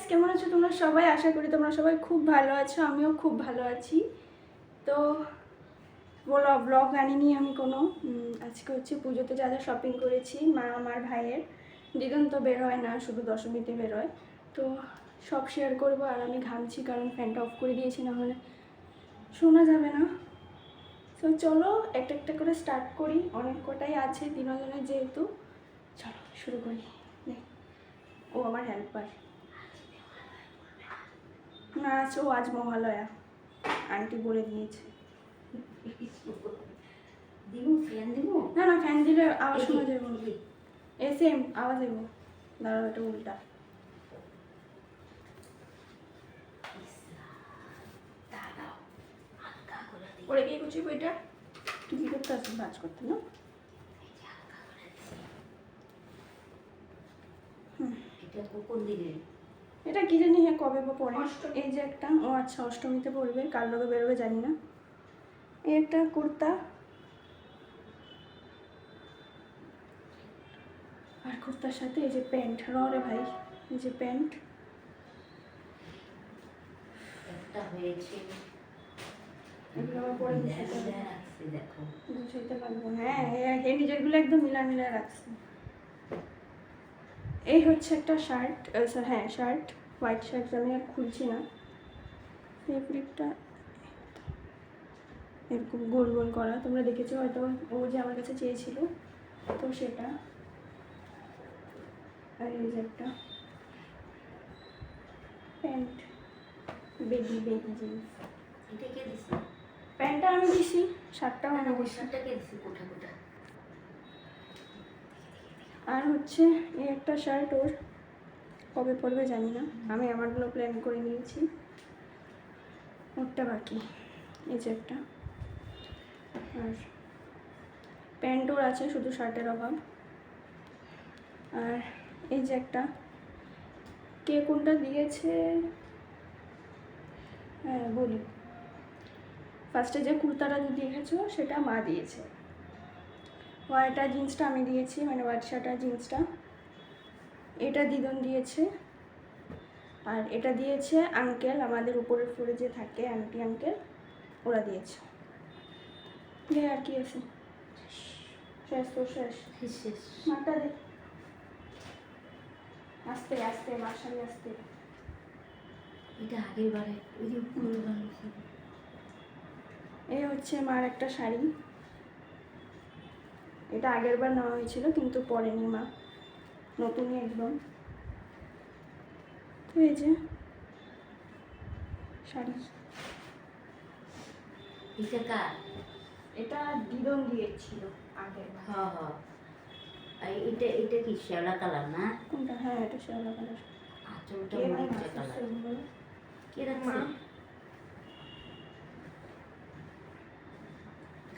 কেমন আছো তোমরা সবাই? আশা করি তোমরা সবাই খুব ভালো আছো, আমিও খুব ভালো আছি। তো ব্লগ আনিনি আমি কোনো। আজকে হচ্ছে পুজোতে যা যা শপিং করেছি, মা আমার ভাইয়ের। দিদন তো বের হয় না, শুধু দশমীতে বের হয়। তো সব শেয়ার করবো। আর আমি ঘামছি কারণ ফ্যানটা অফ করে দিয়েছি, না হলে শোনা যাবে না। তো চলো একটা একটা করে স্টার্ট করি, অনেক কটাই আছে তিনজনের যেহেতু। চলো শুরু করি। ও আমার হেল্পার না, আছে ও আজ মহালয়া, আন্টি বলে দিয়েছে। না না, ফ্যান দিলে আওয়াজ শোনা যাবে। সেম আওয়াজ দেবো। দাঁড়াও, এটা উল্টা। ওরে কি করছি বইটা? তুই কি করতে আসছিস? কাজ করতে না? এটা কি জানি, হ্যাঁ কবে বা পরে। এই যে একটা, ও আচ্ছা অষ্টমীতে পড়বে, কার লোকে বেরোবে জানি না। এই একটা কুর্তা, আর কুর্তার সাথে এই যে প্যান্ট। রে ভাই, এই যে প্যান্ট একটা হয়েছে। হ্যাঁ, নিজেরগুলো একদম মিলা রাখছে। এই হচ্ছে একটা শার্ট, হ্যাঁ শার্ট, হোয়াইট শার্ট। আমি আর খুলছি না। ফেব্রিকটা এরকম গোল গোল করা, তোমরা দেখেছো হয়তো, ও যে আমার কাছে চেয়েছিল, তো সেটা। আর এই যে একটা প্যান্ট, বেবি জিন্স। এটা কে দিছে? প্যান্টটা আমি দিছি, শার্টটাও আমি দিছি। শার্টটা কে দিছে? কোঠা কোঠা। আর হচ্ছে এই একটা শার্ট, ওর কবে পরবে জানি না, আমি আমারগুলো প্ল্যান করে নিয়েছি, ওরটা বাকি। এই যে একটা, আর প্যান্ট ওর আছে, শুধু শার্টের অভাব। আর এই যে একটা, কে কোনটা দিয়েছে হ্যাঁ বলি। ফার্স্টে যে কুর্তাটা দেখেছো সেটা মা দিয়েছে, হোয়াইট আর জিন্সটা আমি দিয়েছি, মানে হোয়াইট শার্ট আর জিন্সটা। এটা দিদন দিয়েছে। আর এটা দিয়েছে আঙ্কেল, আমাদের উপরের ফ্লোরে যে থাকে আন্টি আঙ্কেল, ওরা দিয়েছে। আর কি আছে? শেষ তো শেষ। মাটা দে, আস্তে আস্তে মাসালি আস্তে। এটা আগের বারে ওই যে এই হচ্ছে মার একটা শাড়ি, এটা আগের বার নেওয়া হয়েছিল কিন্তু পরেনি মা, নতুনই একদম। তো এই যে শাড়ি, এটা কার? এটা দিদন দিয়েছিল আগের বার। হ্যাঁ হ্যাঁ, এটা এটা কি শ্যাওলা কালার না? কোনটা? হ্যাঁ এটা শ্যাওলা কালার। আঁচলটা মরিচা কালার। কে রাখছে?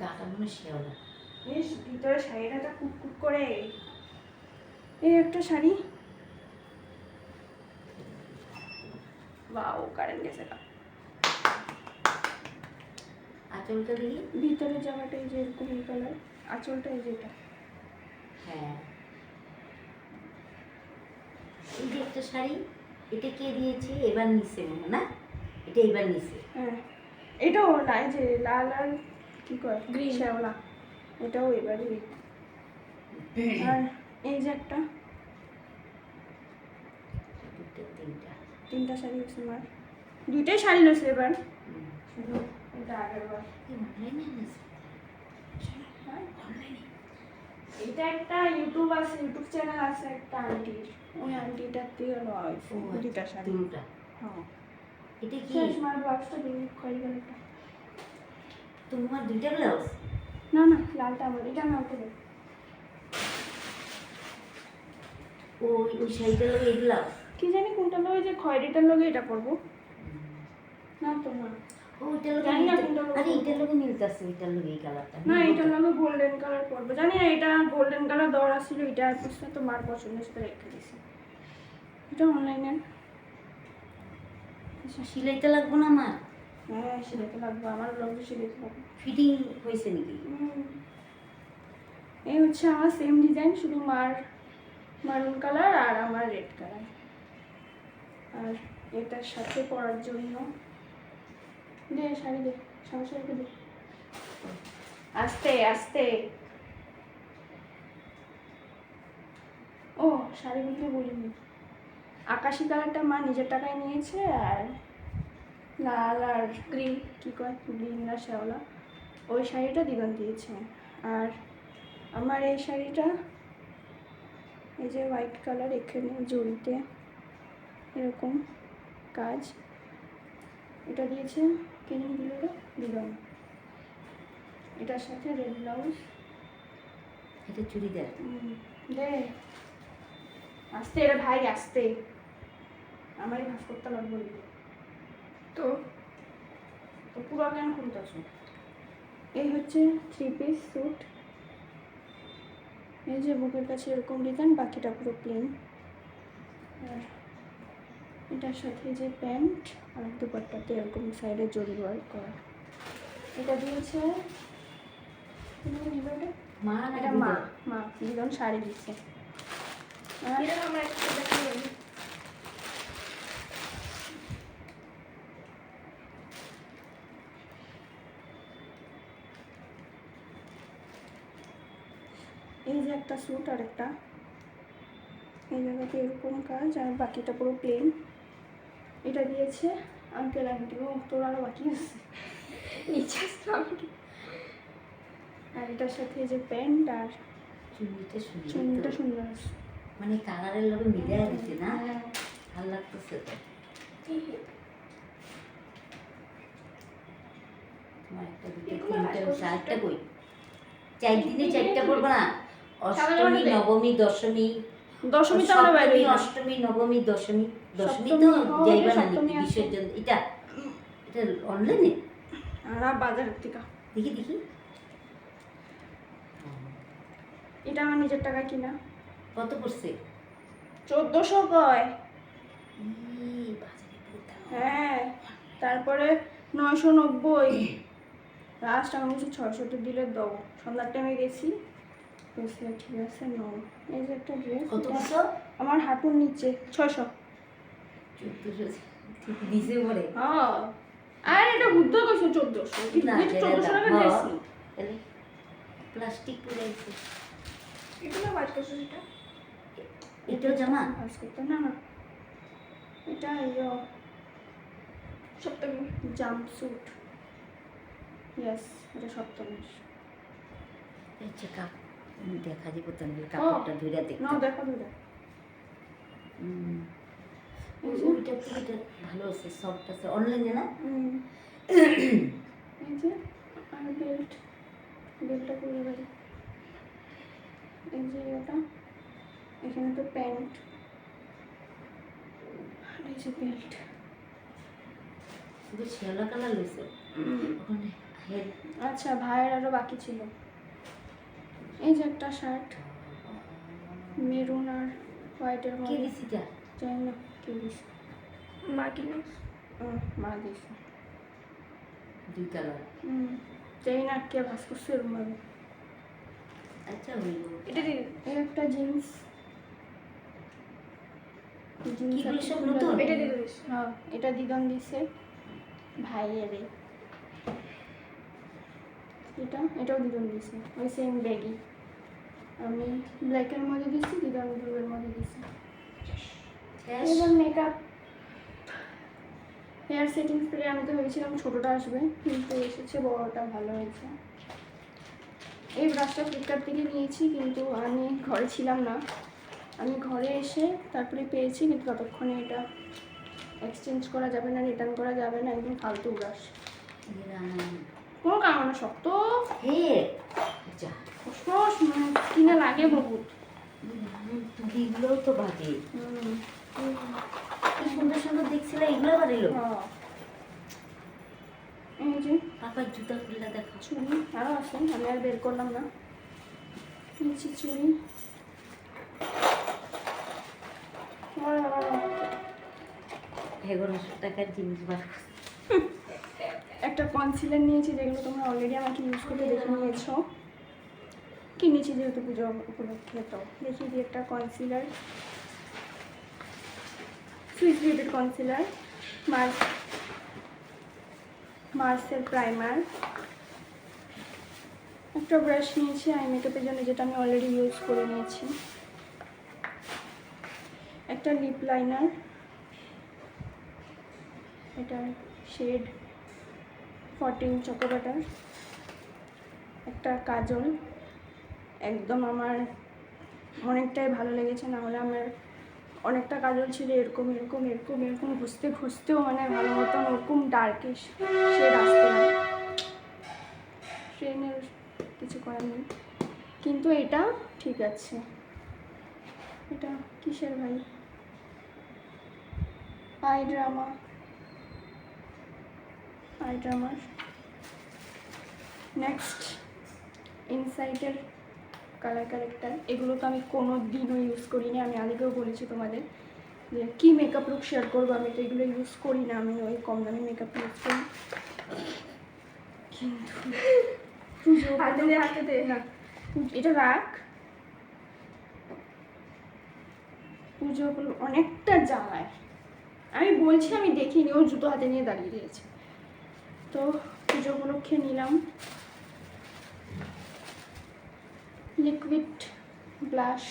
গাটা মনে শ্যাওলা। বেশ ভিতরে শাড়িটা কুটকুট করে। এই একটা শাড়ি, বাও কারেন্ট গেছে না। আঁচলটা দেখি। ভিতরে জামাটা এই যে এরকম এই কালার, আঁচলটা এই যেটা। হ্যাঁ, এই যে একটা শাড়ি, এটা কে দিয়েছে? এবার নিছে মনে না? এটা এবার নিছে। হ্যাঁ এটাও না, এই যে লাল আর কি কয় গ্রিন শ্যাওলা, এটাও এবারই। আর এই যে একটা, তিনটা শাড়ি হচ্ছে আমার, দুইটাই শাড়ি নিয়েছে এবার, শুধু এটা আগের বার। এটা একটা ইউটিউব আছে, ইউটিউব চ্যানেল আছে একটা আন্টির, ওই আন্টিটার থেকে লওয়া হয়েছে দুইটা শাড়ি। হ্যাঁ এটা কি? আমার ব্লাউজটা দিয়ে খয়েরি কালারটা। তোমার দুইটা ব্লাউজ? না না, লালটা আমার, এটা আমি ওকে দেব। ওই ওই শাড়িটার লগে এই ব্লাউজ? কি জানি কোনটা লগে, যে খয়েরিটার লগে এটা পরবো না তো না। ওইটার লগে জানি না কোনটা লগে। আরে এটার লগে মিলতাছে, এটার লগে এই কালারটা না, এটার লগে গোল্ডেন কালার পরবো, জানি না। এটা গোল্ডেন কালার দেওয়া ছিল, এটা বুঝতে তো মার পছন্দের সাথে রেখে দিছি। এটা অনলাইনে সিলাইতে লাগবো না আমার? হ্যাঁ সিলাইতে লাগবে, আমার ব্লাউজে সিলাইতে লাগবে। ফিটিং হয়েছে নাকি? এই হচ্ছে আমার সেম ডিজাইন, শুধু মার মারুন কালার আর আমার রেড কালার। আর এটার সাথে পরার জন্য দে শাড়ি দে, সমস্যা রেখে দে, আস্তে আস্তে। ও শাড়ি বলতে বলিনি, আকাশি কালারটা মা নিজের টাকায় নিয়েছে, আর লাল আর গ্রিন, কী কয় গ্রিন না শ্যাওলা, ওই শাড়িটা দিদন দিয়েছে। আর আমার এই শাড়িটা এই যে হোয়াইট কালার, এখানে জড়িতে এরকম কাজ, এটা দিয়েছে কিনে দিল দিদন। এটার সাথে রেড ব্লাউজ। এটা চুড়িদার। দে আস্তে, এটা ভাই আস্তে, আমারই ভাস করতে লাগবে। তো তো পুরো কেন খুলতেছ? এই হচ্ছে 3 পিস স্যুট, এই যে বুকের কাছে এরকম ডিজাইন, বাকিটা পুরো প্লেন। আর এটার সাথে যে প্যান্ট আর দুপাট্টাতে এরকম সাইডে জরি ওয়ার্ক করা। এটা দিয়েছে মা না এটা মা, দিদা? মা দিদন শাড়ি দিচ্ছে। আর আমরা একটা দেখি, এই যে একটা স্যুট আর একটা, এই জায়গাতে এরকম কাজ, আর বাকিটা পুরো প্লেন। এটা দিয়েছে আঙ্কেল আন্টি। ও তোর আরও বাকি আছে নিচে আন্টি। আর এটার সাথে এই যে প্যান্ট আর চুন্নিটা সুন্দর আছে, মানে কালারের লোক মিলে দিচ্ছে না, হ্যাঁ। ভালো লাগতেছে তো। তোমার একটা দুটো তিনটা চারটা বই, 4 দিনে 4টা পড়বো না? অষ্টমী নবমী দশমী, দশমী তো আমরা বাইরে সপ্তমী অষ্টমী নবমী দশমী, দশমী তো সপ্তমী, যাইবা না সপ্তমী নাকি আছে। বিসর্জন? এটা এটা অনলাইনে আর বাজারের থেকে দেখি দেখি। এটা আমার নিজের টাকা কিনা, কত পড়ছে? 1400 কয়। বাজারে বলতাম। হ্যাঁ, তারপরে 990, লাস্ট আমি বলছি 600 তো দিলে দাও। সন্ধ্যার টাইমে গেছি, বলছি ঠিক আছে নাও। এই যে একটা ড্রেস, কত বছর? আমার হাঁটুর নিচে 600। 1400 ঠিক দিছে পরে। হ্যাঁ, আর এটা বুদ্ধ কইছে 1400, না, 1400 টাকা ড্রেস নি। প্লাস্টিক পুরো আছে। এটা না বাজ করছে, এটা এটাও জামা? বাজ করতে না না, এটা ইয়ো সপ্তমী জাম্প স্যুট। ইয়েস, এটা সপ্তমী। আচ্ছা কাপ দেখা দিব তাহলে কাপড়টা ধরে দেখ। না দেখো দুটো, ওইটা তো এটা ভালো আছে, সফট আছে, অনলাইনে না? এই যে আর বেল্ট, বেল্টটা খুলে গেল। এই যে এটা, এখানে তো প্যান্ট, আর এই যে বেল্ট। শুধু শ্যাওলা কালার লইছে ওখানে হেড। আচ্ছা, ভাইয়ের আরও বাকি ছিল। এই যে একটা শার্ট, মেরুন আর হোয়াইটের কে মধ্যে, দিছিটা? জানি না কে দিছে, মা কিনে, মা দিছে। 2 কালার। জানি না কে ভাস করছে এরকম ভাবে। আচ্ছা হইল। এটা এই একটা জিন্স, কিগুলো সব নতুন? এটা দিয়ে দিস। হ্যাঁ, এটা দিদন দিছে ভাইয়ের। এটাও দিদন দিছে, ওই সেম ব্যাগই। আমি ব্ল্যাকের মধ্যে দিছি, দিদন ব্লুয়ের মধ্যে দিছি। এবার মেকআপ, হেয়ার সেটিং স্প্রে আমি তো ভেবেছিলাম ছোটোটা আসবে, কিন্তু এসেছে বড়টা, ভালো হয়েছে। এই ব্রাশটা ফ্লিপকার্ট থেকে নিয়েছি, কিন্তু আমি ঘরে ছিলাম না, আমি ঘরে এসে তারপরে পেয়েছি, কিন্তু ততক্ষণে এটা এক্সচেঞ্জ করা যাবে না, রিটার্ন করা যাবে না, একদম ফালতু ব্রাশ, কোনো কারণে শক্ত হে যা ফসফস, মানে কিনে লাগে বহুত। এগুলোও তো বাজে। কি সুন্দর সুন্দর দেখছিল, এগুলো আবার এলো। এই যে পাপার জুতা খুললা দেখা। চুড়ি আরও আছে, আমি আর বের করলাম না। নিচে চুড়ি, এগারোশো টাকার জিনিস বার। একটা কনসিলার নিয়েছি, যেগুলো তোমরা অলরেডি আমাকে ইউজ করতে দেখে নিয়েছো। কিনেছি যেহেতু পুজো উপলক্ষে, তো দেখি যে একটা কনসিলার সুইস বিউটির কনসিলার, মার্সের প্রাইমার, একটা ব্রাশ নিয়েছি আই মেকআপের জন্য যেটা আমি অলরেডি ইউজ করে নিয়েছি, একটা লিপ লাইনার, এটা শেড 14 চকো বাটার, একটা কাজল, একদম আমার অনেকটাই ভালো লেগেছে, না হলে আমার অনেকটা কাজল ছিল এরকম এরকম এরকম এরকম ঘষতে ঘষতেও মানে ভালো মতন ওরকম ডার্কিশ শেড আসতে না, ট্রেনের কিছু করার নেই, কিন্তু এটা ঠিক আছে। এটা কিসের ভাই, আই ড্রামার। নেক্সট ইনসাইটের কালার কারেক্টার, এগুলো তো আমি কোনো দিনও ইউজ করিনি, আমি আগেও বলেছি তোমাদের যে কী মেকআপ লুক শেয়ার করবো, আমি তো এগুলো ইউজ করি না, আমি ওই কম দামি মেকআপ ইউজ করি। কিন্তু হাতে দে না, এটা রাখ, পুজো অনেকটা জ্বালায়, আমি বলছি আমি দেখিনি, ও জুতো হাতে নিয়ে দাঁড়িয়ে দিয়েছে। তো পুজো উপলক্ষে নিলাম লিকুইড ব্লাশ,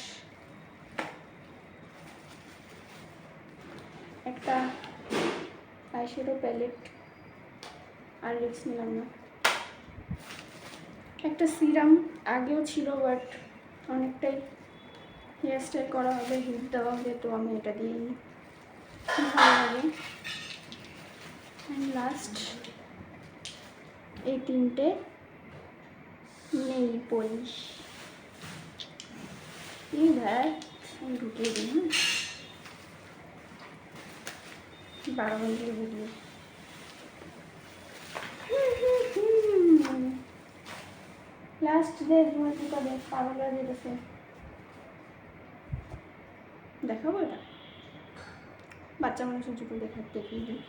একটা আইশ্যাডো প্যালেট, আর লিপস নিলাম না, একটা সিরাম আগেও ছিল বাট অনেকটাই হেয়ার স্টাইল করা হবে, হিট দেওয়া হবে, তো আমি এটা দিয়েই ভালো লাগে। অ্যান্ড লাস্ট এই তিনটে নেই পলিশ, এই দেখ আমি ঢুকিয়ে দিই, হ্যাঁ 12 মিনিটের ভিডিও। লাস্ট ডে তোমার জুতা দেখ, পাগল হয়ে যেতেছে, দেখাবো এটা বাচ্চা মানুষের জুতো দেখিয়ে দিই।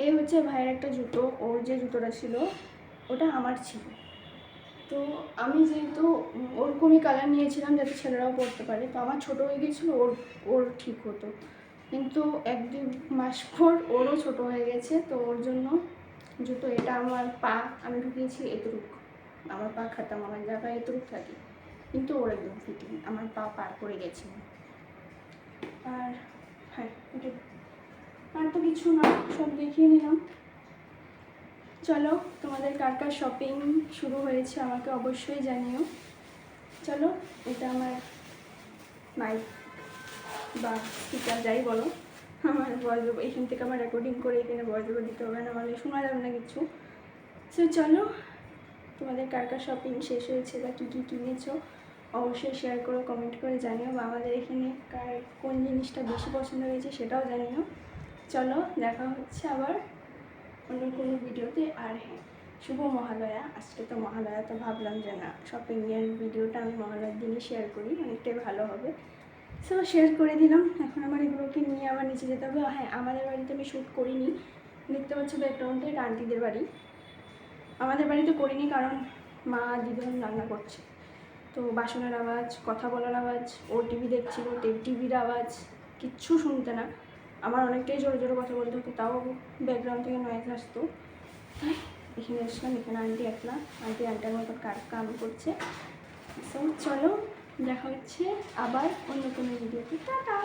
এই হচ্ছে ভাইয়ের একটা জুতো, ওর যে জুতোটা ছিল ওটা আমার ছিল, তো আমি যেহেতু ওরকমই কালার নিয়েছিলাম যাতে ছেলেরাও পরতে পারে, তো আমার ছোটো হয়ে গেছিলো, ওর ঠিক হতো, কিন্তু 1-2 মাস পর ওরও ছোটো হয়ে গেছে, তো ওর জন্য জুতো এটা আমার পা আমি ঢুকিয়েছি এতটুক, আমার পা খাতাম, আমার জায়গায় এতটুক থাকে, কিন্তু ওর একদম ফিটিং, আমার পা পার করে গেছে। আর হ্যাঁ এটা আর তো কিছু না, সব দেখিয়ে নিলাম। চলো তোমাদের কার কার শপিং শুরু হয়েছে আমাকে অবশ্যই জানিও। চলো এটা আমার মাইক বা স্পিকার যাই বলো, আমার ভয়েস ওভার এখান থেকে আমার রেকর্ডিং করে এখানে ভয়েস ওভার দিতে হবে না, মানে শোনা যাবে না কিছু। সো চলো তোমাদের কার কার শপিং শেষ হয়েছে বা কী কী কিনেছো অবশ্যই শেয়ার করো, কমেন্ট করে জানিও, বা আমাদের এখানে কার কোন জিনিসটা বেশি পছন্দ হয়েছে সেটাও জানিও। চলো দেখা হচ্ছে আবার অন্য কোনো ভিডিওতে। আর হ্যাঁ, শুভ মহালয়া, আজকে তো মহালয়া, তো ভাবলাম যে না শপিংয়ের ভিডিওটা আমি মহালয়ার দিনই শেয়ার করি, অনেকটাই ভালো হবে, সো শেয়ার করে দিলাম। এখন আমার এগুলোকে নিয়ে আবার নিচে যেতে হবে। হ্যাঁ, আমাদের বাড়িতে আমি শ্যুট করিনি, দেখতে পাচ্ছি ব্যাকগ্রাউন্ডে, এটা আন্টিদের বাড়ি, আমাদের বাড়িতে করিনি কারণ মা দিদিন রান্না করছে, তো বাসনের আওয়াজ, কথা বলার আওয়াজ, ও টিভি দেখছিল, টিভির আওয়াজ কিচ্ছু শুনতে না, আমার অনেকটাই জোরে জোরে কথা বলতে হতো, তাও ব্যাকগ্রাউন্ড থেকে নয়েজ আসতো, তাই এখানে এসলাম। এখানে আন্টি একলা, আন্টার মতো কাম করছে। সো চলো দেখা হচ্ছে আবার অন্য কোনো ভিডিওতে, টাটা।